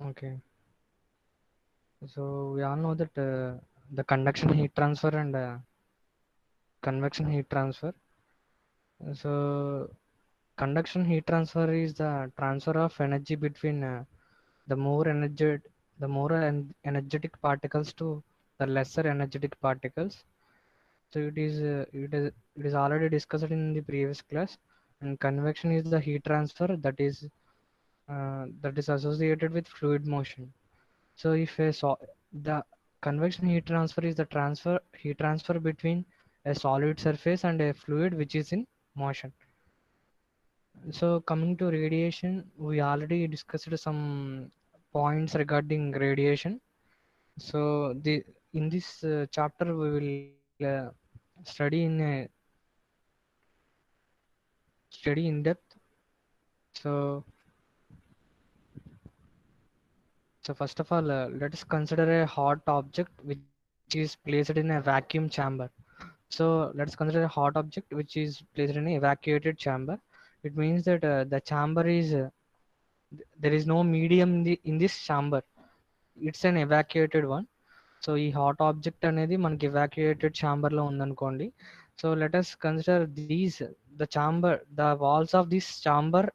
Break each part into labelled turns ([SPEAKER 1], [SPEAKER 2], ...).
[SPEAKER 1] Okay, so we all know that the conduction heat transfer and convection heat transfer. So conduction heat transfer is the transfer of energy between the more energetic particles to the lesser energetic particles. So it is already discussed in the previous class. And convection is the heat transfer that is associated with fluid motion. So if the convection heat transfer is the heat transfer between a solid surface and a fluid which is in motion. So coming to radiation, we already discussed some points regarding radiation. So the in this chapter we will study in a study in depth. So first of all, let us consider a hot object which is placed in a vacuum chamber. So let's consider a hot object which is placed in a evacuated chamber. It means that the chamber is there is no medium in this chamber. It's an evacuated one. So ఈ hot object అనేది మనకి evacuated ఛాంబర్లో ఉందనుకోండి. So let us consider the walls of this chamber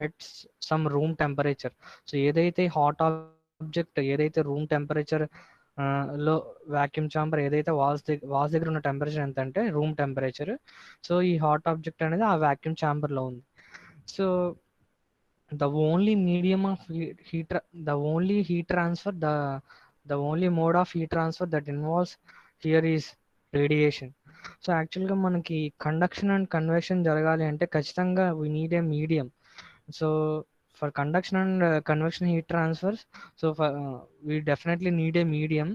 [SPEAKER 1] at some room temperature. So ఏదైతే hot object ఏదైతే room temperature లో vacuum chamber ఏదైతే walls దగ్గర ఉన్న టెంపరేచర్ ఎంత అంటే రూమ్ టెంపరేచర్. సో ఈ హాట్ ఆబ్జెక్ట్ అనేది ఆ వాక్యూమ్ ఛాంబర్లో ఉంది. So the only medium of the only heat transfer the only mode of heat transfer that involves here is radiation. So యాక్చువల్గా మనకి కండక్షన్ అండ్ కన్వెక్షన్ జరగాలి అంటే ఖచ్చితంగా we need a medium. So for conduction and convection heat transfers, so we definitely need a medium.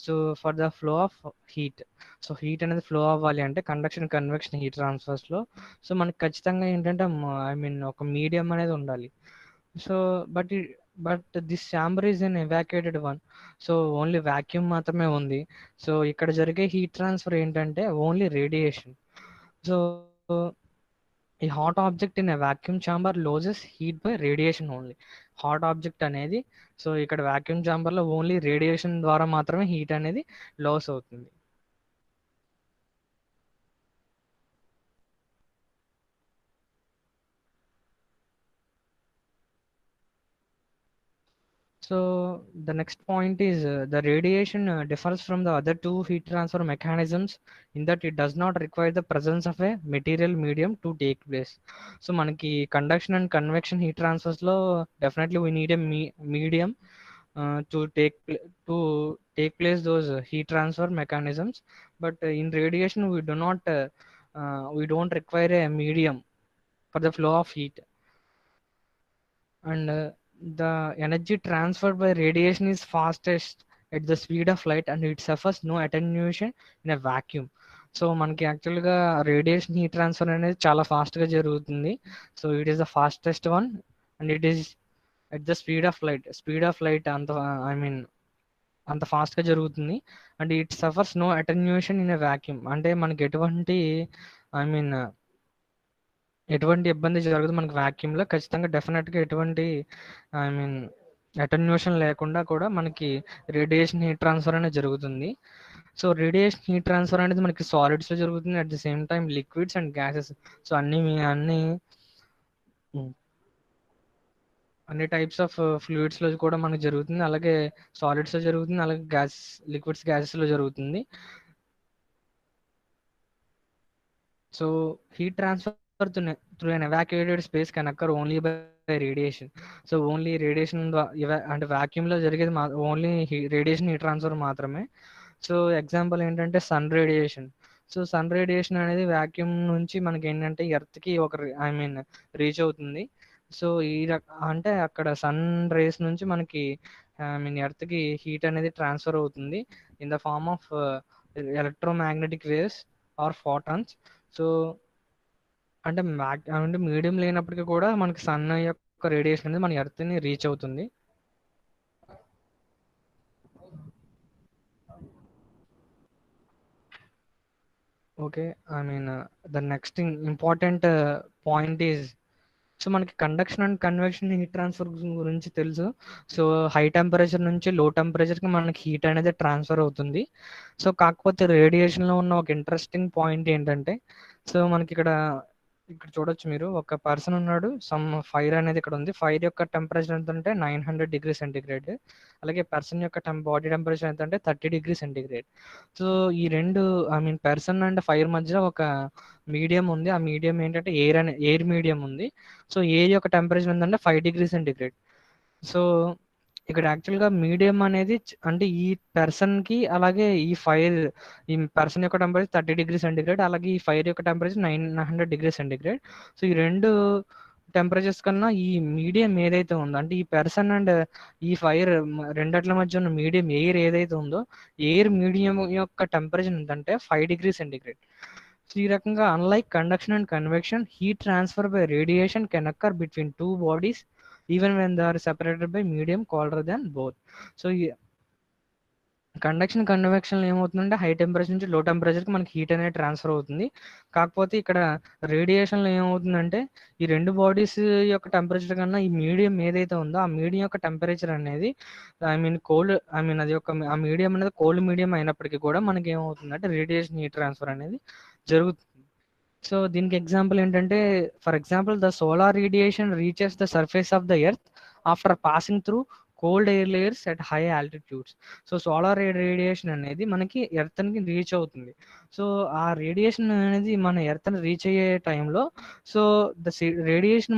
[SPEAKER 1] So for the flow of heat, so heat అనేది flow అవ్వాలి అంటే conduction convection heat transfers లో so మనకి ఖచ్చితంగా ఏంటంటే I mean ఒక medium అనేది ఉండాలి. So but this chamber is an evacuated one. So only vacuum మాత్రమే ఉంది. సో ఇక్కడ జరిగే హీట్ ట్రాన్స్ఫర్ ఏంటంటే ఓన్లీ రేడియేషన్. సో ఈ hot object in a vacuum chamber loses heat by radiation only. Hot object అనేది so ఇక్కడ vacuum ఛాంబర్లో only radiation ద్వారా మాత్రమే హీట్ అనేది లాస్ అవుతుంది. So the next point is the radiation differs from the other two heat transfer mechanisms in that it does not require the presence of a material medium to take place. So మనకి conduction and convection heat transfers లో definitely we need a medium to take place those heat transfer mechanisms. But in radiation we don't require a medium for the flow of heat. And the energy transferred by radiation is fastest at the speed of light and it suffers no attenuation in a vacuum. So మనకి యాక్చువల్గా radiation heat transfer అనేది చాలా ఫాస్ట్గా జరుగుతుంది. So it is the fastest one and it is at the speed of light అంత I mean అంత ఫాస్ట్గా జరుగుతుంది. And it suffers no attenuation in a vacuum అంటే మనకి ఐ మీన్ ఎటువంటి ఇబ్బంది జరగదు మనకి వాక్యూమ్లో. ఖచ్చితంగా డెఫినెట్గా ఎటువంటి ఐ మీన్ అటెన్యూషన్ లేకుండా కూడా మనకి రేడియేషన్ హీట్ ట్రాన్స్ఫర్ అనేది జరుగుతుంది. సో రేడియేషన్ హీట్ ట్రాన్స్ఫర్ అనేది మనకి సాలిడ్స్లో జరుగుతుంది, at the same time liquids and gases. So అన్ని టైప్స్ ఆఫ్ ఫ్లూయిడ్స్లో కూడా మనకి జరుగుతుంది, అలాగే సాలిడ్స్లో జరుగుతుంది, అలాగే లిక్విడ్స్ గ్యాసెస్లో జరుగుతుంది. So heat transfer through an evacuated space can occur only by radiation. So only radiation అంటే వాక్యూమ్లో జరిగేది ఓన్లీ రేడియేషన్ హీట్ ట్రాన్స్ఫర్ మాత్రమే. సో ఎగ్జాంపుల్ ఏంటంటే sun radiation. So sun radiation అనేది వాక్యూమ్ నుంచి మనకి ఏంటంటే ఎర్త్కి ఐ మీన్ రీచ్ అవుతుంది. సో అంటే అక్కడ సన్ రేస్ నుంచి మనకి ఐ మీన్ ఎర్త్కి హీట్ అనేది ట్రాన్స్ఫర్ అవుతుంది in the form of electromagnetic waves or photons. So అంటే మీడియం లేనప్పటికీ కూడా మనకి సన్ యొక్క రేడియేషన్ అనేది మన ఎర్త్ని రీచ్ అవుతుంది. Okay, I mean the next important point is so మనకి conduction and convection heat transfer గురించి తెలుసు. సో హై టెంపరేచర్ నుంచి లో టెంపరేచర్కి మనకి హీట్ అనేది ట్రాన్స్ఫర్ అవుతుంది. సో కాకపోతే రేడియేషన్లో ఉన్న ఒక ఇంట్రెస్టింగ్ పాయింట్ ఏంటంటే, సో మనకి ఇక్కడ ఇక్కడ చూడొచ్చు మీరు, ఒక పర్సన్ ఉన్నాడు, సమ్ ఫైర్ అనేది ఇక్కడ ఉంది. ఫైర్ యొక్క టెంపరేచర్ ఎంత అంటే 900 డిగ్రీ సెంటిగ్రేడ్. అలాగే పర్సన్ యొక్క బాడీ టెంపరేచర్ ఎంత అంటే 30 డిగ్రీ సెంటిగ్రేడ్. సో ఈ రెండు, I mean person and fire మధ్య ఒక మీడియం ఉంది. ఆ మీడియం ఏంటంటే ఎయిర్ మీడియం ఉంది. సో ఎయిర్ యొక్క టెంపరేచర్ ఏంటంటే 5 డిగ్రీ సెంటిగ్రేడ్. సో ఇక్కడ యాక్చువల్గా మీడియం అనేది అంటే ఈ పర్సన్ కి, అలాగే ఈ పర్సన్ యొక్క టెంపరేచర్ 30 డిగ్రీ సెంటిగ్రేడ్, అలాగే ఈ ఫైర్ యొక్క టెంపరేచర్ 900 డిగ్రీ సెంటిగ్రేడ్. సో ఈ రెండు టెంపరేచర్స్ కన్నా ఈ మీడియం ఏదైతే ఉందో, అంటే ఈ పర్సన్ అండ్ ఈ ఫైర్ రెండట్ల మధ్య ఉన్న మీడియం ఎయిర్ ఏదైతే ఉందో, ఎయిర్ మీడియం యొక్క టెంపరేచర్ ఏంటంటే 5 డిగ్రీ సెంటిగ్రేడ్. సో ఈ రకంగా unlike conduction and convection, heat transfer by radiation can occur between two bodies even when they are separated by medium colder than both. So ఈ conduction convection ఏమవుతుందంటే high temperature నుంచి low టెంపరేచర్కి మనకి heat అనేది transfer అవుతుంది. కాకపోతే ఇక్కడ రేడియేషన్లో ఏమవుతుందంటే ఈ రెండు బాడీస్ యొక్క టెంపరేచర్ కన్నా ఈ మీడియం ఏదైతే ఉందో ఆ మీడియం యొక్క టెంపరేచర్ అనేది, అది ఒక ఆ మీడియం అనేది కోల్డ్ మీడియం అయినప్పటికీ కూడా మనకి ఏమవుతుందంటే రేడియేషన్ హీట్ ట్రాన్స్ఫర్ అనేది జరుగుతుంది. సో దీనికి ఎగ్జాంపుల్ ఏంటంటే, for example the solar radiation reaches the surface of the earth after passing through cold air layers at high altitudes. So solar radiation అనేది మనకి ఎర్త్కి రీచ్ అవుతుంది. సో ఆ రేడియేషన్ అనేది మన ఎర్త్ని రీచ్ అయ్యే టైంలో, so the radiation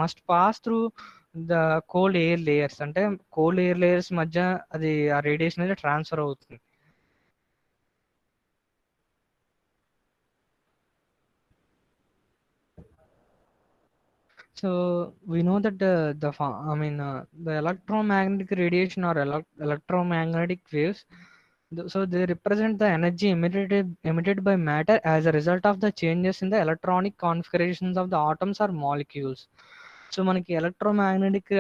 [SPEAKER 1] must pass through the cold air layers, అంటే కోల్డ్ ఎయిర్ లేయర్స్ మధ్య అది ఆ రేడియేషన్ అనేది ట్రాన్స్ఫర్ అవుతుంది. So we know that the electromagnetic radiation or electromagnetic waves. So they represent the energy emitted by matter as a result of the changes in the electronic configurations of the atoms or molecules. So మనకి electromagnetic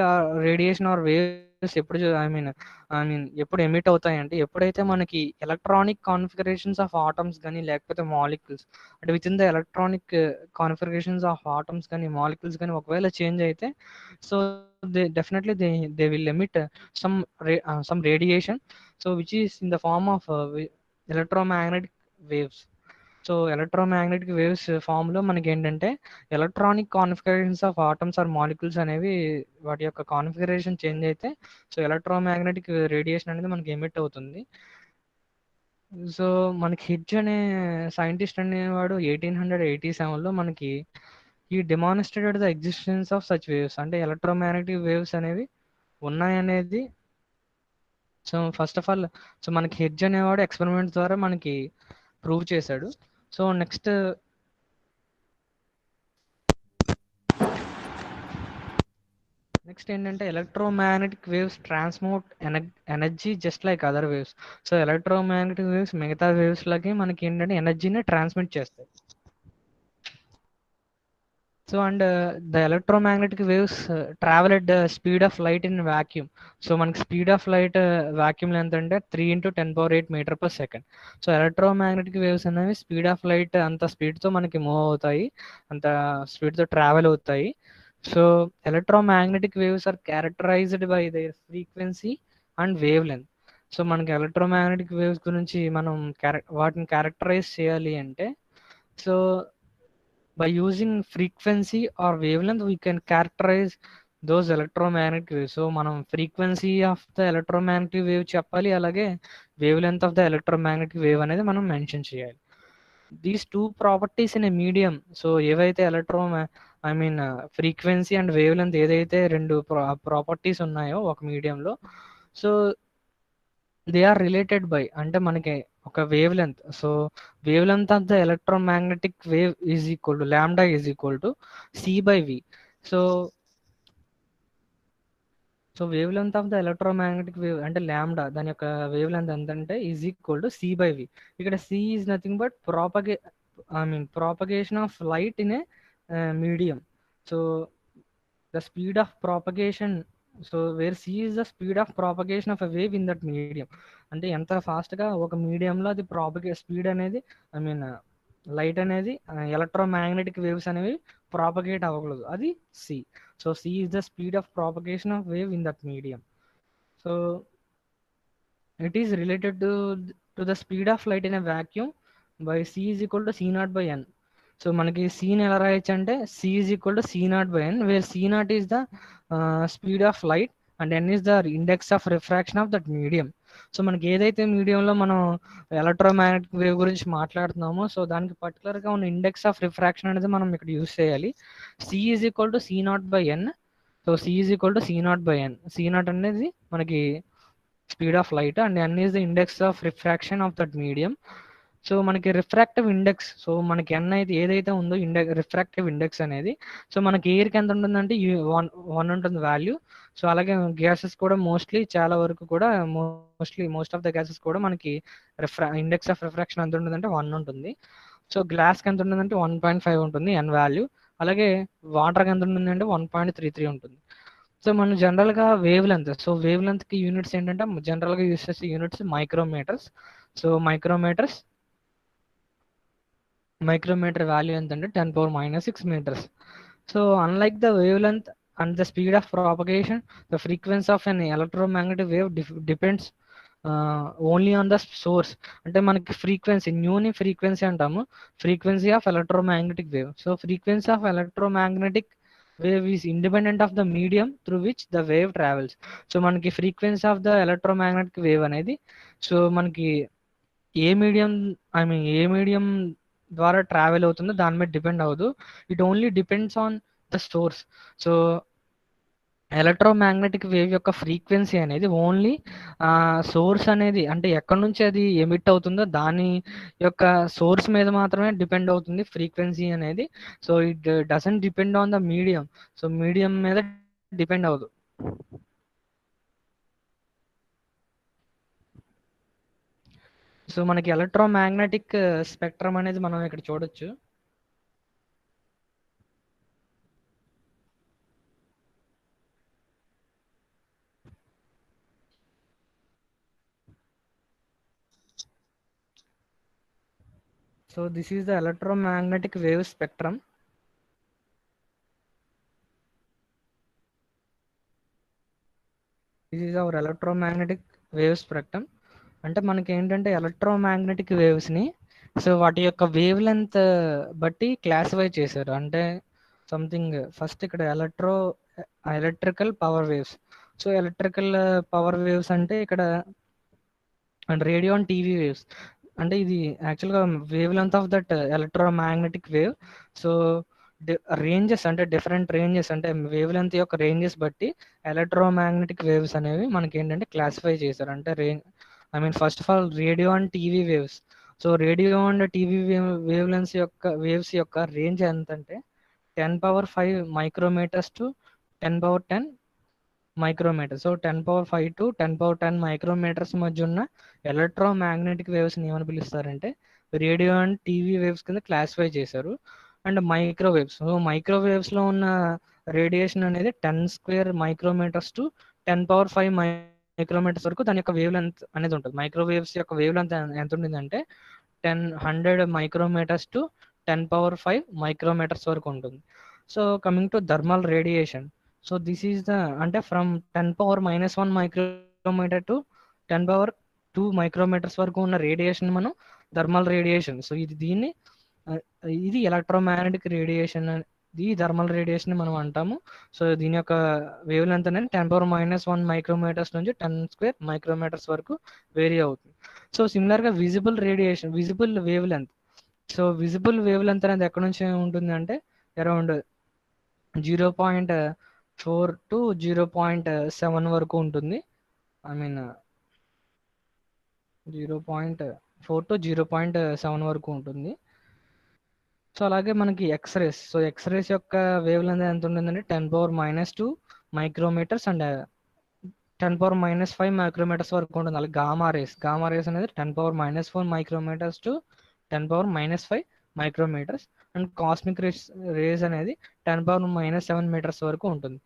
[SPEAKER 1] radiation are waves ఎప్పుడు ఎప్పుడు emit అవుతాయంటే, ఎప్పుడైతే మనకి electronic configurations of atoms కానీ లేకపోతే molecules, అంటే with in the electronic configurations of atoms కానీ molecules కానీ ఒకవేళ చేంజ్ అయితే, so they will emit some some radiation, so which is in the form of electromagnetic waves. So electromagnetic waves ఫామ్లో మనకి ఏంటంటే electronic configurations of atoms or molecules అనేవి, వాటి యొక్క కాన్ఫిగరేషన్ చేంజ్ అయితే సో ఎలక్ట్రోమాగ్నెటిక్ రేడియేషన్ అనేది మనకి ఎమిట్ అవుతుంది. సో మనకి హిడ్జ్ అనే సైంటిస్ట్ అనేవాడు 1887లో మనకి ఈ demonstrated the existence of such waves, అంటే ఎలక్ట్రోమాగ్నెటిక్ వేవ్స్ అనేవి ఉన్నాయనేది. So first of all, so మనకి హిడ్జ్ అనేవాడు ఎక్స్పెరిమెంట్ ద్వారా మనకి ప్రూవ్ చేశాడు. సో నెక్స్ట్ ఏంటంటే electromagnetic waves transmit energy just like other waves. So electromagnetic waves మిగతా వేవ్స్ లాగే మనకి ఏంటంటే ఎనర్జీని ట్రాన్స్మిట్ చేస్తాయి. So and the electromagnetic waves travel at the speed of light in vacuum. So మనకి స్పీడ్ ఆఫ్ లైట్ వాక్యూమ్ ఎంత అంటే 3 × 10⁸ so electromagnetic waves అనేవి స్పీడ్ ఆఫ్ లైట్ అంత స్పీడ్తో మనకి మూవ్ అవుతాయి, అంత స్పీడ్తో ట్రావెల్ అవుతాయి. So electromagnetic waves are characterized by their frequency and wavelength. So మనకి ఎలక్ట్రోమాగ్నెటిక్ వేవ్స్ గురించి మనం వాటిని క్యారెక్టరైజ్ చేయాలి అంటే, so by using frequency or wavelength we can characterize those electromagnetic waves. So మనం frequency of the electromagnetic wave చెప్పాలి, అలాగే wavelength of the electromagnetic wave అనేది మనం మెన్షన్ చేయాలి. These two properties in a medium, so ఏవైతే frequency and wavelength ఏదైతే రెండు properties ఉన్నాయో ఒక మీడియంలో, so they are related by, అంటే మనకి ఒక wavelength. So wavelength of the electromagnetic wave is equal to lambda is equal to C/V. So so wavelength of the electromagnetic wave అంటే lambda, దాని యొక్క wave length ఎంత అంటే is equal to C/V. ఇక్కడ C is nothing but propagation of light in a medium. So the speed of propagation, so where c is the speed of propagation of a wave in that medium, అంటే ఎంత ఫాస్ట్గా ఒక మీడియంలో అది speed అనేది, light అనేది electromagnetic waves అనేవి propagate అవ్వగలదు, అది c. So c is the speed of propagation of wave in that medium. So it is related to the speed of light in a vacuum by c is equal to c naught by n. So మనకి సీని ఎలా రాయొచ్చు అంటే c is equal to c naught by n, where c naught is the speed of light and n is the index of refraction of that medium. So మనకి ఏదైతే మీడియంలో మనం electromagnetic wave గురించి మాట్లాడుతున్నామో, సో దానికి పర్టికులర్గా ఉన్న ఇండెక్స్ ఆఫ్ రిఫ్రాక్షన్ అనేది మనం ఇక్కడ యూస్ చేయాలి. C is equal to c naught by n. So c is equal to c naught by n. C naught అనేది మనకి speed of light and n is the index of refraction of that medium. So మనకి refractive index, so మనకి n అయితే ఏదైతే ఉందో refractive index అనేది, so మనకి ఎయిర్కి ఎంత ఉంటుందంటే వన్ ఉంటుంది వాల్యూ. సో అలాగే గ్యాసెస్ కూడా చాలా వరకు కూడా మోస్ట్ ఆఫ్ ద గ్యాసెస్ కూడా మనకి ఇండెక్స్ ఆఫ్ రిఫ్రాక్షన్ ఎంత ఉంటుందంటే 1 ఉంటుంది. సో గ్లాస్కి ఎంత ఉంటుందంటే 1.5 ఉంటుంది n వాల్యూ. అలాగే వాటర్కి ఎంత ఉంటుంది అంటే 1.33 ఉంటుంది. సో మనం జనరల్గా వేవ్ లెంత్, సో వేవ్ లెంత్కి యూనిట్స్ ఏంటంటే జనరల్గా యూస్ చేసే units micrometers. So micrometer value ఎంత అంటే 10⁻⁻6 meters. So unlike the wavelength and the speed of propagation, the frequency of an electromagnetic wave depends only on the source. అంటే మనకి frequency, న్యూని frequency అంటాము, frequency of electromagnetic wave. So frequency of electromagnetic wave is independent of the medium through which the wave travels. So మనకి frequency of the electromagnetic wave అనేది, so మనకి ఏ medium ద్వారా travel అవుతుందో దాని మీద డిపెండ్ అవ్వదు. It only depends on the source. So electromagnetic wave యొక్క frequency అనేది ఓన్లీ సోర్స్ అనేది, అంటే ఎక్కడి నుంచి అది ఎమిట్ అవుతుందో దాని యొక్క సోర్స్ మీద మాత్రమే డిపెండ్ అవుతుంది ఫ్రీక్వెన్సీ అనేది. So it doesn't depend on the medium. So medium మీద డిపెండ్ అవ్వదు. సో మనకి ఎలక్ట్రోమాగ్నెటిక్ స్పెక్ట్రమ్ అనేది మనం ఇక్కడ చూడొచ్చు. So this is the electromagnetic wave spectrum. This is our electromagnetic wave spectrum. అంటే మనకి ఏంటంటే ఎలక్ట్రోమాగ్నెటిక్ వేవ్స్ని, సో వాటి యొక్క వేవ్ లెంత్ బట్టి క్లాసిఫై చేశారు. అంటే సంథింగ్ ఫస్ట్ ఇక్కడ electrical power waves. So electrical power waves అంటే ఇక్కడ and radio and TV waves. అంటే ఇది యాక్చువల్గా wave length of that electromagnetic wave. So ranges అంటే డిఫరెంట్ రేంజెస్, అంటే వేవ్ లెంత్ యొక్క రేంజెస్ బట్టి ఎలక్ట్రోమాగ్నెటిక్ వేవ్స్ అనేవి మనకి ఏంటంటే క్లాసిఫై చేశారు. అంటే first of all radio and TV waves. So radio and TV waves యొక్క రేంజ్ ఎంత అంటే 10⁻5 micrometres to 10⁻10 micrometer. So 10⁻5 to 10⁻10 micrometres మధ్య ఉన్న ఎలక్ట్రోమాగ్నెటిక్ వేవ్స్ని ఏమని పిలుస్తారంటే రేడియో అండ్ టీవీ వేవ్స్ కింద క్లాసిఫై చేశారు. అండ్ మైక్రోవేవ్స్, సో మైక్రోవేవ్స్లో ఉన్న రేడియేషన్ అనేది 10² మైక్రోమీటర్స్ టు 10⁻5 మైక్రోమీటర్స్ వరకు దాని యొక్క వేవ్ లెంత్ అనేది ఉంటుంది. మైక్రోవేవ్స్ యొక్క వేవ్ లెంత్ ఎంత ఉంటుందంటే 100 మైక్రోమీటర్స్ టు 10⁻5 మైక్రోమీటర్స్ వరకు ఉంటుంది. So coming to thermal radiation. So this is the అంటే ఫ్రమ్ 10⁻⁻1 మైక్రోమీటర్ టు 10⁻2 మైక్రోమీటర్స్ వరకు ఉన్న రేడియేషన్ మనం థర్మల్ రేడియేషన్. సో ఇది ఎలక్ట్రోమాగ్నెటిక్ రేడియేషన్, ఇది థర్మల్ రేడియేషన్ మనం అంటాము. సో దీని యొక్క వేవ్ లెంత్ అనేది 10⁻⁻1 మైక్రోమీటర్స్ నుంచి 10² మైక్రోమీటర్స్ వరకు వేరీ అవుతుంది. సో సిమిలర్గా visible wave length. So visible wave length అనేది ఎక్కడి నుంచి ఉంటుంది అంటే అరౌండ్ 0.4 టు 0.7 వరకు ఉంటుంది. 0.4 టు 0.7 వరకు ఉంటుంది. సో అలాగే మనకి ఎక్స్రేస్. సో ఎక్స్రేస్ యొక్క వేవ్ లెంత్ ఎంత ఉంటుందంటే 10⁻⁻2 మైక్రోమీటర్స్ అండ్ 10⁻⁻5 మైక్రోమీటర్స్ వరకు ఉంటుంది. అలాగే గామా రేస్ అనేది 10⁻⁻4 micrometres to 10⁻⁻5 micrometres. And cosmic rays అనేది 10⁻⁻7 మీటర్స్ వరకు ఉంటుంది.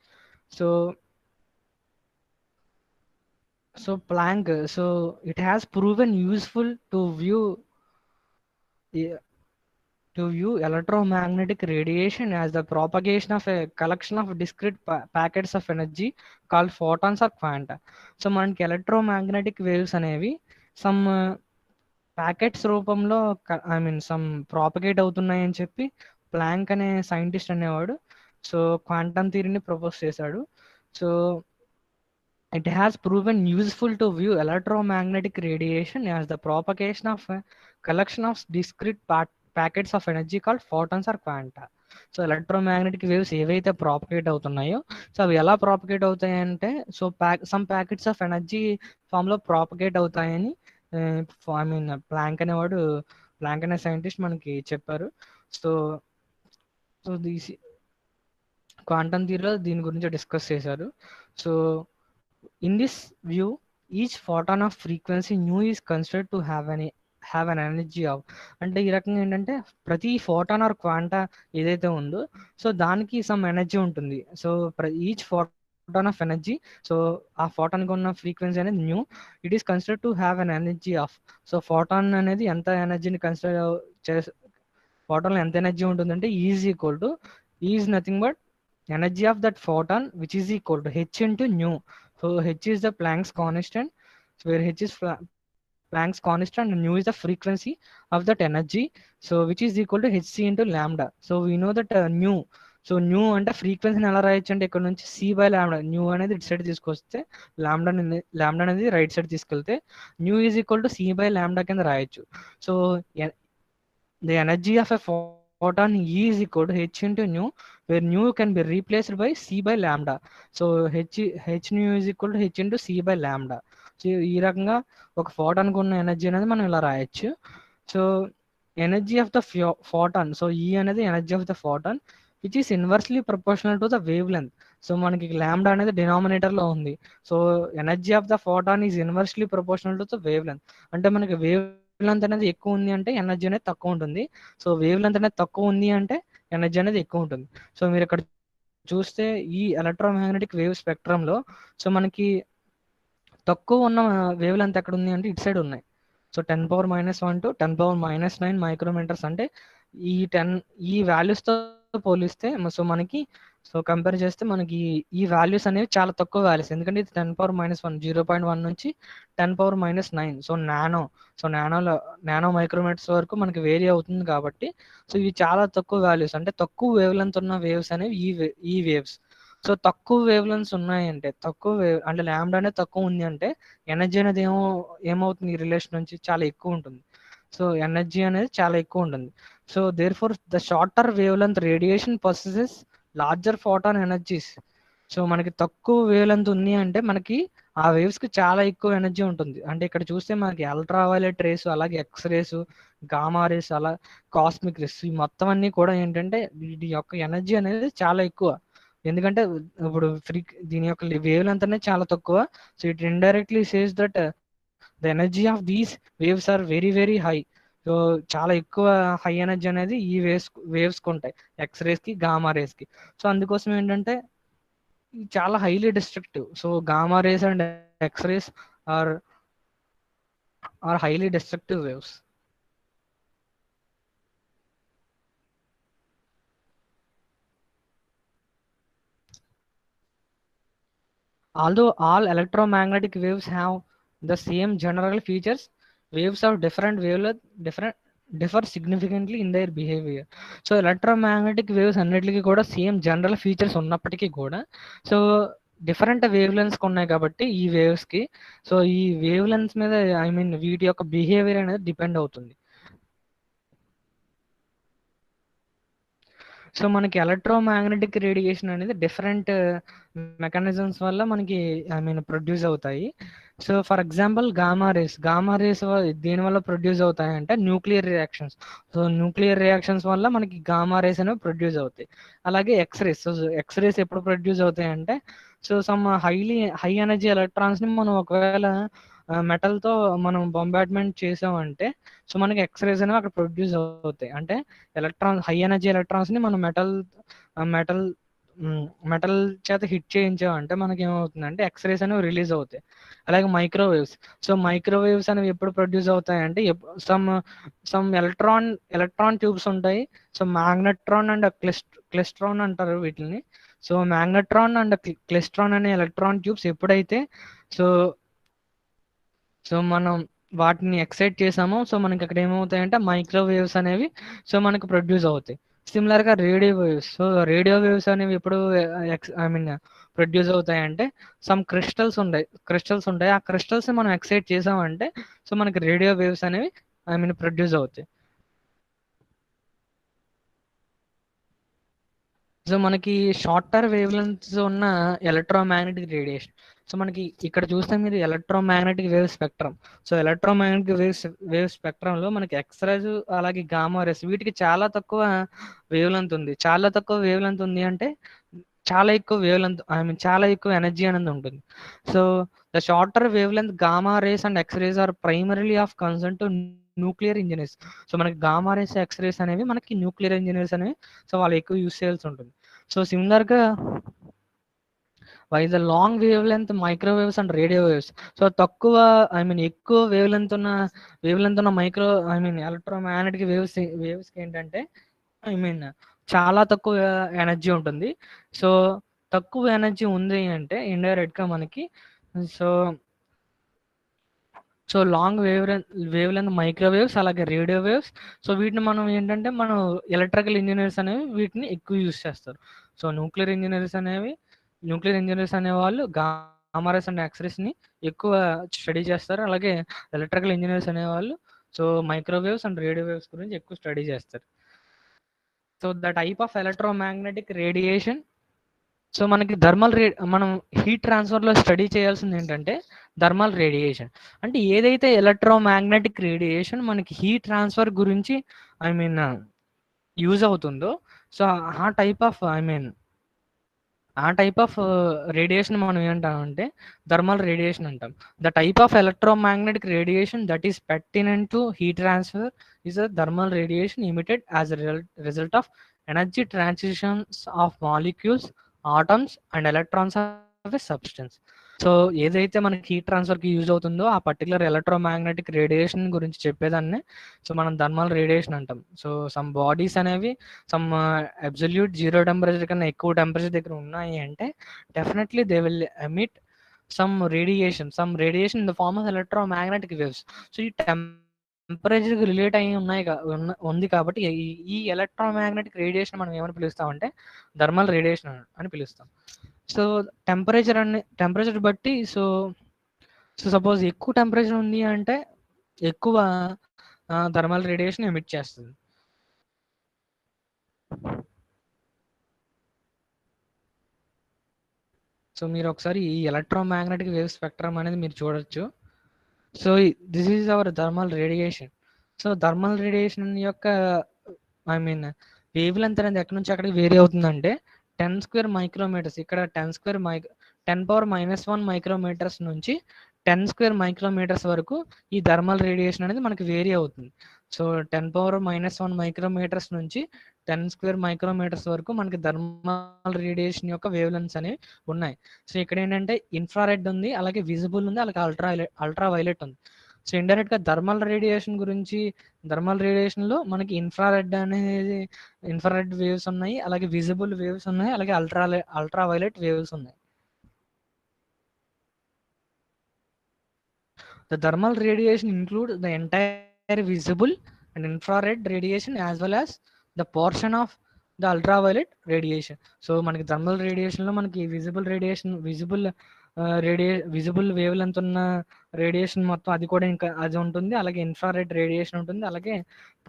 [SPEAKER 1] So Planck, so it has proven useful to view to view electromagnetic radiation as the propagation of a collection of discrete packets of energy called photons or quanta. So మనకి ఎలక్ట్రోమాగ్నెటిక్ waves అనేవి some packets రూపంలో I mean some propagate అవుతున్నాయి అని చెప్పి Planck అనే scientist అనేవాడు so quantum థియరీని propose చేశాడు. So it has proven useful to view electromagnetic radiation as the propagation of a collection of discrete packets of energy called photons or quanta. So electromagnetic waves ఏవైతే propagate అవుతున్నాయో so అవి ఎలా propagate అవుతాయి అంటే so some packets of energy ఫామ్లో propagate అవుతాయని I mean Planck అనే scientist మనకి చెప్పారు. సో సో దీ క్వాంటమ్ థియరీలో దీని గురించి డిస్కస్ చేశారు. So in this view, each photon of frequency nu is considered to have an energy of అంటే ఈ రకంగా ఏంటంటే ప్రతి ఫోటాన్ ఆర్ క్వాంటా ఏదైతే ఉందో సో దానికి సమ్ ఎనర్జీ ఉంటుంది. So each photon of energy so ఆ ఫోటాన్కి ఉన్న ఫ్రీక్వెన్సీ అనేది knew it is considered to have an energy of. So photon అనేది ఎంత ఎనర్జీని కన్సిడర్ ఫోటాన్లో ఎంత ఎనర్జీ ఉంటుందంటే is equal to is nothing but energy of that photon which is equal to h into nu. So h is the Planck's constant, so where h is Planck's constant and nu is the frequency of that energy, so which is equal to hc into lambda. So we know that nu, so new అంటే ఫ్రీక్వెన్సీని ఎలా రాయొచ్చు అంటే ఇక్కడ నుంచి C by ల్యాండా, new అనేది ఇటు సైడ్ తీసుకొస్తే ల్యాండా అనేది రైట్ సైడ్ తీసుకెళ్తే nu is equal to c by lambda కింద రాయొచ్చు. So the energy of a photon E is equal to h into nu, where nu can be replaced by c by lambda. So h nu is equal to h into c by lambda. So ఈ రకంగా ఒక ఫోటాన్కి ఉన్న energy అనేది మనం ఇలా రాయొచ్చు. So energy of the photon, so ఈ అనేది energy of the photon which is inversely proportional to the wavelength. So మనకి ల్యాండా అనేది డినామినేటర్లో ఉంది. So energy of the photon is inversely proportional to the wave length. అంటే మనకి wave length అనేది ఎక్కువ ఉంది అంటే ఎనర్జీ అనేది తక్కువ ఉంటుంది. సో వేవ్ లెంత్ అనేది తక్కువ ఉంది అంటే ఎనర్జీ అనేది ఎక్కువ ఉంటుంది. సో మీరు ఇక్కడ చూస్తే ఈ ఎలక్ట్రోమాగ్నెటిక్ వేవ్ స్పెక్ట్రంలో సో మనకి తక్కువ ఉన్న వేవ్ లెంత్ ఎక్కడ ఉంది అంటే ఇటు సైడ్ ఉన్నాయి. సో 10⁻⁻1 to 10⁻⁹ మైక్రోమీటర్స్ అంటే ఈ వాల్యూస్తో పోలిస్తే సో మనకి సో కంపేర్ చేస్తే మనకి ఈ వాల్యూస్ అనేవి చాలా తక్కువ వాల్యూస్, ఎందుకంటే ఇది 10⁻⁻1 0.1 నుంచి 10⁻⁹. సో నానో మైక్రోమీటర్స్ వరకు మనకి వేరీ అవుతుంది కాబట్టి సో ఇవి చాలా తక్కువ వాల్యూస్, అంటే తక్కువ వేవ్ లెంత్ ఉన్న వేవ్స్ అనేవి ఈ వేవ్స్. సో తక్కువ వేవ్ లెంత్స్ ఉన్నాయంటే అంటే ల్యాండా అనేది తక్కువ ఉంది అంటే ఎనర్జీ అనేది ఏమవుతుంది ఈ రిలేషన్ నుంచి చాలా ఎక్కువ ఉంటుంది. సో ఎనర్జీ అనేది చాలా ఎక్కువ ఉంటుంది. So therefore the shorter wavelength radiation possesses larger photon energies. So మనకి తక్కువ వేవ్ లెంత్ ఉంది అంటే మనకి ఆ వేవ్స్ కి చాలా ఎక్కువ ఎనర్జీ ఉంటుంది. అంటే ఇక్కడ చూస్తే మనకి అల్ట్రా వైలెట్ రేస్, అలాగే ఎక్స్ రేస్, గామా రేస్, అలా కాస్మిక్ రేస్, ఈ మొత్తం అన్ని కూడా ఏంటంటే వీటి యొక్క ఎనర్జీ అనేది చాలా ఎక్కువ. ఎందుకంటే ఇప్పుడు దీని యొక్క వేవ్ లెంత్ అనేది చాలా తక్కువ. So it indirectly says that the energy of these waves are very very high. So చాలా ఎక్కువ హై ఎనర్జీ అనేది ఈ వేవ్స్కి ఉంటాయి, ఎక్స్ రేస్కి, గామా రేస్కి. సో అందుకోసం ఏంటంటే చాలా highly destructive. So gamma rays and X rays are highly destructive waves. Although all electromagnetic waves have the same general features, waves of different wavelength differ significantly in their behavior. So electromagnetic waves అన్నిటికీ కూడా same general features ఉన్నప్పటికీ కూడా so different wave lengths ఉన్నాయి కాబట్టి ఈ వేవ్స్కి so ఈ wave lengths మీద I mean వీటి యొక్క బిహేవియర్ అనేది డిపెండ్ అవుతుంది. సో మనకి ఎలక్ట్రోమాగ్నెటిక్ రేడియేషన్ అనేది డిఫరెంట్ మెకానిజమ్స్ వల్ల మనకి ఐ మీన్ ప్రొడ్యూస్ అవుతాయి. So for example gamma rays దేనివల్ల ప్రొడ్యూస్ అవుతాయి అంటే nuclear reactions. So nuclear reactions వల్ల మనకి గామా రేస్ అనేవి ప్రొడ్యూస్ అవుతాయి. అలాగే ఎక్స్ రేస్ ఎప్పుడు ప్రొడ్యూస్ అవుతాయి అంటే సో సమ్ హై ఎనర్జీ ఎలక్ట్రాన్స్ని మనం ఒకవేళ మెటల్తో మనం బొంబార్డ్మెంట్ చేసామంటే సో మనకి ఎక్స్ రేస్ అనేవి అక్కడ ప్రొడ్యూస్ అవుతాయి. అంటే హై ఎనర్జీ ఎలక్ట్రాన్స్ని మనం మెటల్ మెటల్ చేత హిట్ చేయించామంటే మనకేమవుతుందంటే ఎక్స్‌రేస్ అనేవి రిలీజ్ అవుతాయి. అలాగే మైక్రోవేవ్స్. సో, మైక్రోవేవ్స్ అనేవి ఎప్పుడు ప్రొడ్యూస్ అవుతాయంటే సమ్ ఎలక్ట్రాన్ ట్యూబ్స్ ఉంటాయి. సో, మాగ్నెట్రాన్ అండ్ క్లైస్ట్రాన్ అంటారు వీటిల్ని. సో, మాగ్నెట్రాన్ అండ్ క్లైస్ట్రాన్ అనే ఎలక్ట్రాన్ ట్యూబ్స్ ఎప్పుడైతే సో సో మనం వాటిని ఎక్సైట్ చేసామో సో మనకి అక్కడ ఏమవుతాయంటే మైక్రోవేవ్స్ అనేవి సో మనకు ప్రొడ్యూస్ అవుతాయి. సిమిలర్గా radio waves. So radio waves అనేవి ఎప్పుడు ఐ మీన్ ప్రొడ్యూస్ అవుతాయంటే సమ్ క్రిస్టల్స్ ఉంటాయి. ఆ క్రిస్టల్స్ మనం ఎక్సైట్ చేసామంటే సో మనకి రేడియో వేవ్స్ అనేవి ప్రొడ్యూస్ అవుతాయి. సో మనకి షార్టర్ వేవ్ లెంగ్త్స్ ఉన్న ఎలక్ట్రోమాగ్నెటిక్ రేడియేషన్. సో మనకి ఇక్కడ చూస్తే మీరు electromagnetic wave spectrum. So electromagnetic wave స్పెక్ట్రంలో మనకి ఎక్స్రేస్ అలాగే గామా రేస్ వీటికి చాలా తక్కువ వేవ్ లెంత్ ఉంది. చాలా తక్కువ వేవ్ లెంత్ ఉంది అంటే చాలా ఎక్కువ వేవ్ లెంత్ చాలా ఎక్కువ ఎనర్జీ అనేది ఉంటుంది. So the shorter wavelength gamma rays and X rays are primarily of concern to nuclear engineers. So మనకి గామా రేస్ ఎక్స్రేస్ అనేవి మనకి న్యూక్లియర్ ఇంజనీర్స్ అనేవి సో వాళ్ళు ఎక్కువ యూస్ చేయాల్సి ఉంటుంది. సో సిమిలర్గా why the long wavelength microwaves and radio waves. So తక్కువ ఎక్కువ వేవ్ లెంత్ ఉన్న మైక్రో ఎలక్ట్రోమాగ్నెటిక్ వేవ్స్కి ఏంటంటే ఐ మీన్ చాలా తక్కువ ఎనర్జీ ఉంటుంది. సో తక్కువ ఎనర్జీ ఉంది అంటే ఇండైరెక్ట్గా మనకి so so long wavelength microwaves అలాగే రేడియో వేవ్స్. సో వీటిని మనం ఏంటంటే మనం ఎలక్ట్రికల్ ఇంజనీర్స్ అనేవి వీటిని ఎక్కువ యూస్ చేస్తారు. సో న్యూక్లియర్ ఇంజనీర్స్ అనేవాళ్ళు గామారేస్ అండ్ ఎక్స్రేస్ని ఎక్కువ స్టడీ చేస్తారు. అలాగే ఎలక్ట్రికల్ ఇంజనీర్స్ అనేవాళ్ళు so microwaves and radio waves గురించి ఎక్కువ స్టడీ చేస్తారు. So the type of electromagnetic radiation. So మనకి మనం హీట్ ట్రాన్స్ఫర్లో స్టడీ చేయాల్సింది ఏంటంటే థర్మల్ రేడియేషన్. అంటే ఏదైతే ఎలక్ట్రోమాగ్నెటిక్ రేడియేషన్ మనకి హీట్ ట్రాన్స్ఫర్ గురించి ఐ మీన్ యూజ్ అవుతుందో సో ఆ టైప్ ఆఫ్ రేడియేషన్ మనం ఏంటామంటే థర్మల్ రేడియేషన్ అంటాం. The type of electromagnetic radiation that is pertinent to heat transfer is a thermal radiation emitted as a result of energy transitions of molecules, atoms and electrons of a substance. So ఏదైతే మనకి heat ట్రాన్స్ఫర్కి use అవుతుందో ఆ particular electromagnetic radiation గురించి చెప్పేదాన్ని so మనం thermal radiation అంటాం. So some bodies అనేవి some absolute zero temperature కన్నా ఎక్కువ టెంపరేచర్ దగ్గర ఉన్నాయి అంటే definitely they will emit some radiation in the form of electromagnetic waves. So ఈ టెంపరేచర్కి రిలేట్ అయ్యి ఉంది కాబట్టి ఈ ఎలక్ట్రోమాగ్నెటిక్ రేడియేషన్ మనం ఏమని పిలుస్తామంటే థర్మల్ రేడియేషన్ అని పిలుస్తాం. సో టెంపరేచర్ బట్టి సో సో సపోజ్ ఎక్కువ టెంపరేచర్ ఉంది అంటే ఎక్కువ థర్మల్ రేడియేషన్ ఎమిట్ చేస్తుంది. సో మీరు ఒకసారి ఈ ఎలక్ట్రోమాగ్నెటిక్ వేవ్ స్పెక్ట్రమ్ అనేది మీరు చూడొచ్చు. So this is our thermal radiation. So thermal radiation యొక్క ఐ మీన్ వేవ్ లెంత్ అనేది ఎక్కడి నుంచి అక్కడికి వేరీ అవుతుందంటే 10 స్క్వేర్ మైక్రోమీటర్స్. ఇక్కడ 10⁻⁻1 మైక్రోమీటర్స్ నుంచి 10 స్క్వేర్ మైక్రోమీటర్స్ వరకు ఈ థర్మల్ రేడియేషన్ అనేది మనకి వేరీ అవుతుంది. సో 10⁻⁻1 మైక్రోమీటర్స్ నుంచి 10 స్క్వేర్ మైక్రోమీటర్స్ వరకు మనకి థర్మల్ రేడియేషన్ యొక్క వేవ్ లెంత్స్ అనేవి ఉన్నాయి. సో ఇక్కడ ఏంటంటే ఇన్ఫ్రారెడ్ ఉంది, అలాగే విజిబుల్ ఉంది, అలాగే అల్ట్రా వైలెట్ ఉంది. సో ఇండైరెక్ట్ గా థర్మల్ రేడియేషన్ లో మనకి ఇన్ఫ్రారెడ్ వేవ్స్ ఉన్నాయి, అలాగే విజిబుల్ వేవ్స్ ఉన్నాయి, అలాగే అల్ట్రా వైలెట్ వేవ్స్ ఉన్నాయి. The thermal radiation includes the entire visible and infrared radiation as well as the portion of the ultraviolet radiation. So మనకి thermal రేడియేషన్లో మనకి విజిబుల్ వేవ్ లెంత్ ఉన్న radiation మొత్తం అది కూడా ఇంకా అది ఉంటుంది, అలాగే ఇన్ఫ్రారెడ్ రేడియేషన్ ఉంటుంది, అలాగే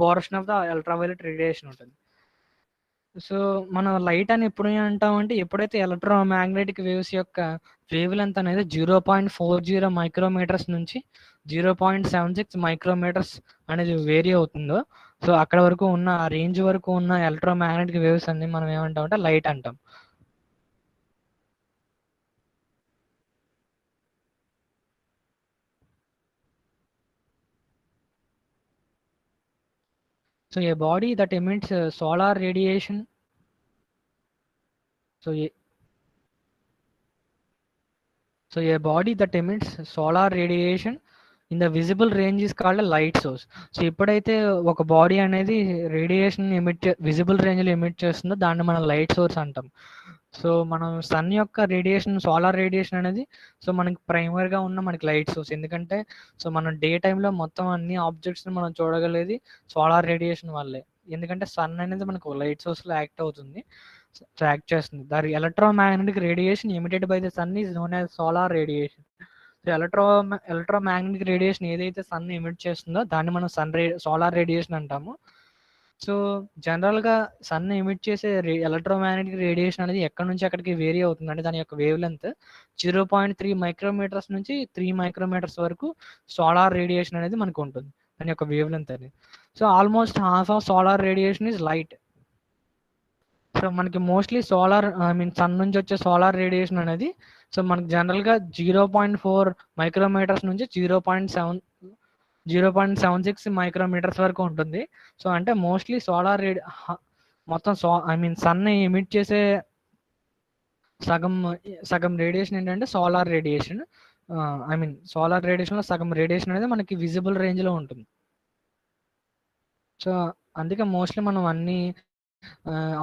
[SPEAKER 1] portion of the ultraviolet radiation ఉంటుంది. సో మనం లైట్ అని ఎప్పుడు అంటామంటే ఎప్పుడైతే ఎలక్ట్రోమాగ్నెటిక్ వేవ్స్ యొక్క వేవ్ లెంత్ అనేది 0.40 మైక్రోమీటర్స్ నుంచి 0.76 మైక్రోమీటర్స్ అనేది వేరీ అవుతుందో సో అక్కడ వరకు ఉన్న ఆ రేంజ్ వరకు ఉన్న ఎలక్ట్రోమాగ్నెటిక్ వేవ్స్ అన్ని మనం ఏమంటామంటే లైట్ అంటాం. So A body that emits solar radiation so a body that emits solar radiation in the visible range is called a light source. So ఎప్పుడైతే ఒక బాడీ అనేది రేడియేషన్ విజిబుల్ రేంజ్లో ఎమిట్ చేస్తుందో దాన్ని మనం లైట్ సోర్స్ అంటాం. So మనం sun యొక్క రేడియేషన్, సోలార్ రేడియేషన్ అనేది సో మనకి ప్రైమరీగా ఉన్న మనకి లైట్ సోర్స్. ఎందుకంటే సో మనం డే టైంలో మొత్తం అన్ని ఆబ్జెక్ట్స్ని మనం చూడగలిగేది సోలార్ రేడియేషన్ వల్లే. ఎందుకంటే సన్ అనేది మనకు లైట్ సోర్స్లో యాక్ట్ అవుతుంది, యాక్ట్ చేస్తుంది. The electromagnetic radiation emitted by the sun is known as solar radiation. So electromagnetic radiation ఏదైతే సన్ ఎమిట్ చేస్తుందో దాన్ని మనం సోలార్ రేడియేషన్ అంటాము. సో జనరల్గా సన్ ఎమిట్ చేసే ఎలక్ట్రోమాగ్నెటిక్ రేడియేషన్ అనేది ఎక్కడి నుంచి ఎక్కడికి వేరీ అవుతుంది అంటే దాని యొక్క వేవ్ లెంత్ 0.3 మైక్రోమీటర్స్ నుంచి 3 మైక్రోమీటర్స్ వరకు సోలార్ రేడియేషన్ అనేది మనకు ఉంటుంది, దాని యొక్క వేవ్ లెంత్ అనేది. So almost half of solar radiation is light. So మనకి మోస్ట్లీ సన్ నుంచి వచ్చే సోలార్ రేడియేషన్ అనేది సో మనకి జనరల్గా 0.4 మైక్రోమీటర్స్ నుంచి 0.76 మైక్రోమీటర్స్ వరకు ఉంటుంది. సో అంటే మోస్ట్లీ మొత్తం సన్ ఎమిట్ చేసే సగం రేడియేషన్ ఏంటంటే సోలార్ రేడియేషన్. సోలార్ రేడియేషన్లో సగం రేడియేషన్ అనేది మనకి విజిబుల్ రేంజ్లో ఉంటుంది. సో అందుకే మోస్ట్లీ మనం అన్ని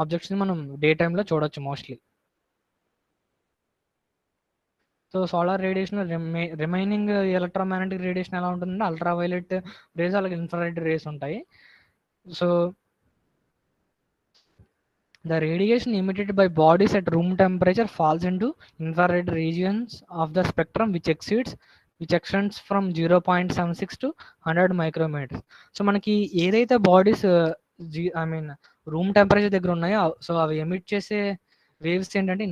[SPEAKER 1] ఆబ్జెక్ట్స్ని మనం డే టైంలో చూడొచ్చు mostly. So solar radiation remaining electromagnetic radiation ఎలా ఉంటుందంటే అల్ట్రా వైలెట్ రేస్, అలాగే ఇన్ఫ్రారెడ్ రేస్ ఉంటాయి. So the radiation emitted by bodies at room temperature falls into infrared regions of the spectrum which extends from 0.76 to 100 micrometres. So మనకి ఏదైతే bodies room temperature దగ్గర ఉన్నాయో so అవి emit చేసే waves ఏంటంటే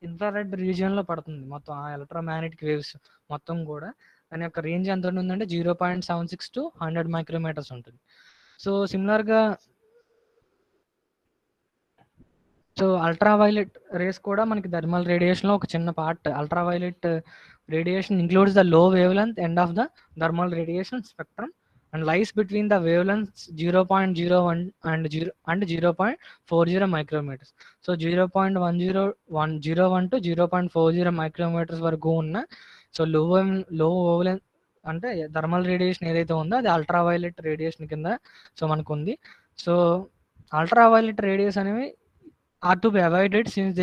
[SPEAKER 1] infrared రీజియన్లో పడుతుంది మొత్తం ఆ ఎలక్ట్రోమాగ్నెటిక్ వేవ్స్ మొత్తం కూడా. దాని యొక్క రేంజ్ ఎంత ఉంటుందంటే 0.76 to 100 మైక్రోమీటర్స్ ఉంటుంది. సో సిమిలర్గా సో అల్ట్రావైలెట్ రేస్ కూడా మనకి థర్మల్ రేడియేషన్లో ఒక చిన్న part. Ultraviolet radiation includes the low wavelength end of the thermal radiation spectrum and lies between the wavelengths 0.01 and 0.40 micrometers. So 0.101 to 0.40 micrometers వరకు ఉన్న so లో వేవ్లెంత్ అంటే థర్మల్ రేడియేషన్ ఏదైతే ఉందో అది అల్ట్రావైలెట్ రేడియేషన్ కింద సో మనకు ఉంది. సో అల్ట్రావైలెట్ రేడియేషన్ అనేవి are to be avoided since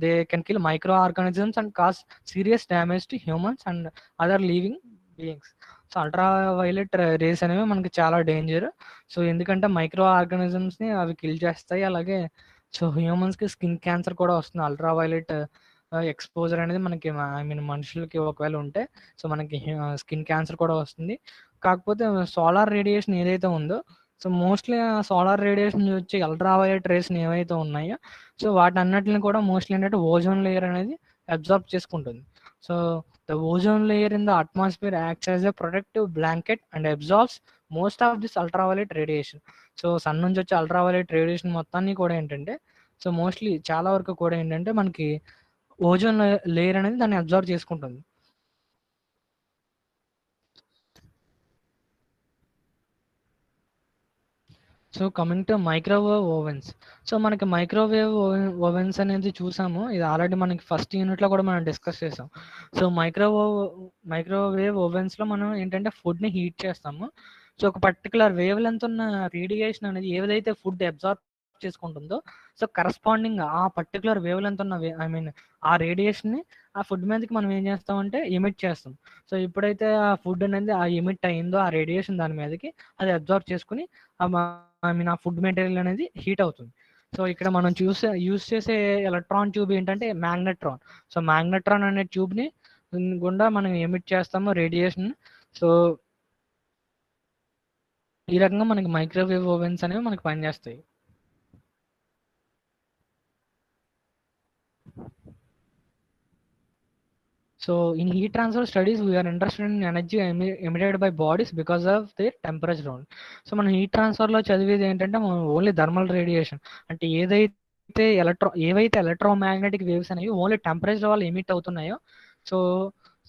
[SPEAKER 1] they can kill microorganisms and cause serious damage to humans and other living beings. So ultraviolet race అనేవి మనకి చాలా డేంజర్. సో ఎందుకంటే మైక్రో ఆర్గానిజమ్స్ని అవి kill చేస్తాయి, అలాగే సో హ్యూమన్స్కి స్కిన్ క్యాన్సర్ కూడా వస్తుంది అల్ట్రావైలెట్ ఎక్స్పోజర్ అనేది మనకి మనుషులకి ఒకవేళ ఉంటే సో మనకి స్కిన్ క్యాన్సర్ కూడా వస్తుంది. కాకపోతే సోలార్ రేడియేషన్ ఏదైతే ఉందో సో మోస్ట్లీ ఆ సోలార్ రేడియేషన్ వచ్చి అల్ట్రావైలెట్ రేస్ని ఏవైతే ఉన్నాయో సో వాటి అన్నిటిని కూడా మోస్ట్లీ ఏంటంటే ఓజోన్ లేయర్ అనేది అబ్జార్బ్ చేసుకుంటుంది. So the ozone layer in the atmosphere acts as a protective blanket and absorbs most of this ultraviolet radiation. So sun నుంచి వచ్చే అల్ట్రావైలెట్ రేడియేషన్ మొత్తాన్ని కూడా ఏంటంటే సో మోస్ట్లీ చాలా వరకు కూడా ఏంటంటే మనకి ఓజోన్ లేయర్ అనేది దాన్ని అబ్జార్బ్ చేసుకుంటుంది. So coming to microwave ovens. So మనకి మైక్రోవేవ్ ఓవెన్స్ అనేది చూసాము, ఇది ఆల్రెడీ మనకి ఫస్ట్ యూనిట్లో కూడా మనం డిస్కస్ చేసాం. సో మైక్రోవేవ్ ఓవెన్స్లో మనం ఏంటంటే ఫుడ్ని హీట్ చేస్తాము. సో ఒక పర్టికులర్ వేవ్ లెంత్ ఉన్న రేడియేషన్ అనేది ఏదైతే ఫుడ్ అబ్జార్బ్ చేసుకుంటుందో సో కరస్పాండింగ్ ఆ పర్టికులర్ వేవ్ లెంత్ ఉన్న ఆ రేడియేషన్ని ఆ ఫుడ్ మీదకి మనం ఏం చేస్తామంటే ఎమిట్ చేస్తాం. సో ఎప్పుడైతే ఆ ఫుడ్ అనేది ఆ ఎమిట్ అయిందో ఆ రేడియేషన్ దాని మీదకి అది అబ్జార్బ్ చేసుకుని ఆ ఫుడ్ మెటీరియల్ అనేది హీట్ అవుతుంది. సో ఇక్కడ మనం యూస్ చేసే ఎలక్ట్రాన్ ట్యూబ్ ఏంటంటే మ్యాగ్నెట్రాన్. సో మ్యాగ్నెట్రాన్ అనే ట్యూబ్ని గుండా మనం ఎమిట్ చేస్తాము రేడియేషన్. సో ఈ రకంగా మనకి మైక్రోవేవ్ ఓవెన్స్ అనేవి మనకి పనిచేస్తాయి. So in heat transfer studies, we are interested in energy emitted by bodies because of their temperature only. So మనం హీట్ ట్రాన్స్ఫర్లో చదివేది ఏంటంటే మనం ఓన్లీ థర్మల్ రేడియేషన్ అంటే ఏవైతే ఎలక్ట్రోమాగ్నెటిక్ వేవ్స్ అనేవి ఓన్లీ టెంపరేచర్ వల్ల ఎమిట్ అవుతున్నాయో సో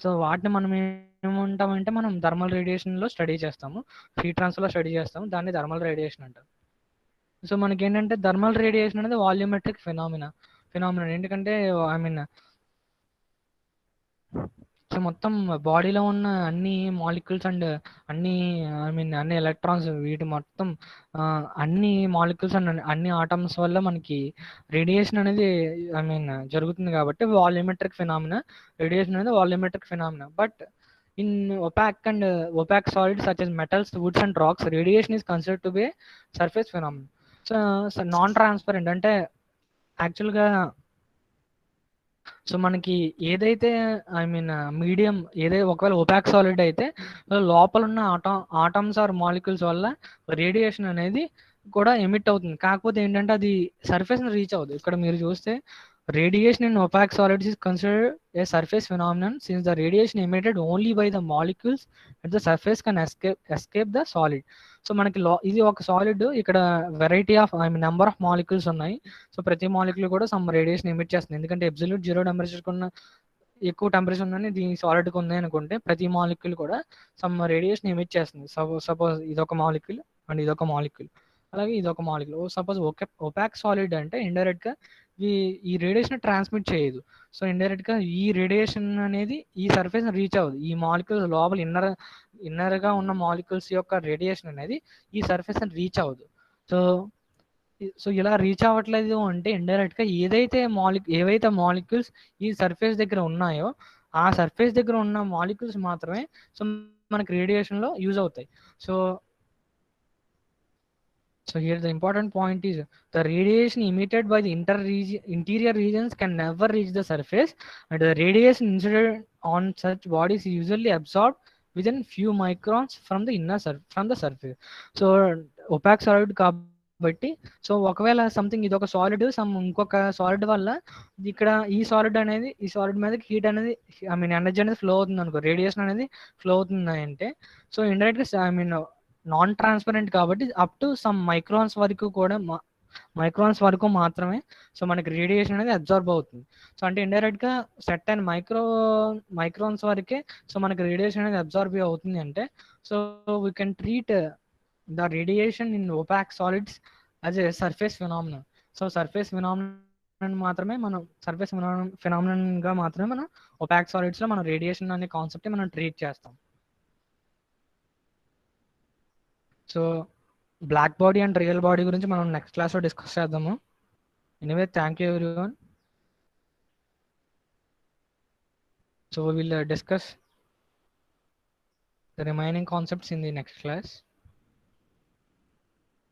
[SPEAKER 1] సో వాటిని మనం ఏమంటామంటే మనం థర్మల్ రేడియేషన్లో స్టడీ చేస్తాము, హీట్ ట్రాన్స్ఫర్లో స్టడీ చేస్తాము, దాన్ని థర్మల్ రేడియేషన్ అంటారు. సో మనకేంటంటే థర్మల్ రేడియేషన్ అనేది వాల్యూమెట్రిక్ ఫినామినా ఎందుకంటే ఐ మీన్ సో మొత్తం బాడీలో ఉన్న అన్ని మాలిక్యూల్స్ అండ్ అన్ని ఐ మీన్ అన్ని ఎలక్ట్రాన్స్ వీటి మొత్తం అన్ని మాలిక్యూల్స్ అండ్ అన్ని ఆటమ్స్ వల్ల మనకి రేడియేషన్ అనేది ఐ మీన్ జరుగుతుంది కాబట్టి రేడియేషన్ అనేది volumetric phenomena. But in opaque solids such as metals, woods and rocks, radiation is considered to be a surface phenomenon. So non transparent అంటే యాక్చువల్గా సో మనకి ఏదైతే ఐ మీన్ మీడియం ఏదైతే ఒకవేళ ఒపాక్ సాలిడ్ అయితే లోపల ఉన్న ఆటమ్స్ ఆర్ మాలిక్యూల్స్ వల్ల రేడియేషన్ అనేది కూడా ఎమిట్ అవుతుంది. కాకపోతే ఏంటంటే అది సర్ఫేస్ రీచ్ అవ్వదు. ఇక్కడ మీరు చూస్తే radiation in opaque solids is considered A surface phenomenon since the radiation emitted only by the molecules at the surface can escape the solid. So మనకి ఇది ఒక సాలిడ్, ఇక్కడ variety of I mean number of molecules ఉన్నాయి. So ప్రతి molecule కూడా some radiation emit చేస్తుంది. ఎందుకంటే absolute zero temperature ఉన్న ఎక్కువ టెంపరేచర్ ఉందని దీని సాలిడ్కి ఉంది అనుకుంటే ప్రతి మాలిక్యూల్ కూడా సమ్ రేడియేషన్ ఎమిట్ చేస్తుంది. సపోజ్ ఇదొక మాలిక్యూల్ అండ్ ఇదొక మాలిక్యూల్, అలాగే ఇదొక మాలిక్యూల్. సపోజ్ ఒపాక్ సాలిడ్ అంటే ఇండైరెక్ట్ గా ఈ రేడియేషన్ ట్రాన్స్మిట్ చేయదు. సో ఇండైరెక్ట్ గా ఈ రేడియేషన్ అనేది ఈ సర్ఫేస్ రీచ్ అవ్వదు. ఈ మాలిక్యూల్స్ లోపల ఇన్నర్ గా ఉన్న మాలిక్యూల్స్ యొక్క రేడియేషన్ అనేది ఈ సర్ఫేస్ రీచ్ అవ్వదు. సో సో ఇలా రీచ్ అవ్వట్లేదు అంటే ఇండైరెక్ట్ గా ఏవైతే మాలిక్యూల్స్ ఈ సర్ఫేస్ దగ్గర ఉన్నాయో ఆ సర్ఫేస్ దగ్గర ఉన్న మాలిక్యూల్స్ మాత్రమే సో మనకి రేడియేషన్ లో యూజ్ అవుతాయి. So here the important point is the radiation emitted by the interior regions can never reach the surface, and the radiation incident on such bodies is usually absorbed within few microns from the surface. So opaque solid కాబట్టి so ఒకవేళ something ఇది ఒక solid ఇంకొక solid వల్ల ఇక్కడ ఈ solid మీద heat అనేది ఐ మీన్ ఎనర్జీ అనేది ఫ్లో అవుతుంది అనుకో, రేడియేషన్ అనేది ఫ్లో అవుతుంది అంటే సో ఇండైరెక్ట్ గా ఐ మీన్ నాన్ ట్రాన్స్పరెంట్ కాబట్టి అప్ టు సమ్ మైక్రాన్స్ వరకు మాత్రమే సో మనకి రేడియేషన్ అనేది అబ్జార్బ్ అవుతుంది. సో అంటే ఇండైరెక్ట్ గా సెట్ అండ్ మైక్రాన్స్ వరకే సో మనకి రేడియేషన్ అనేది అబ్జార్బ్ అవుతుంది అంటే so we can treat the radiation in opaque solids as a surface phenomenon. So surface phenomenon గా మాత్రమే మనం ఒపాక్ సాలిడ్స్ లో మనం రేడియేషన్ అనే కాన్సెప్ట్ మనం ట్రీట్ చేస్తాం. So black body and real body గురించి మనం నెక్స్ట్ క్లాస్లో డిస్కస్ చేద్దాము. Anyway thank you everyone. So will discuss the remaining concepts in the next class.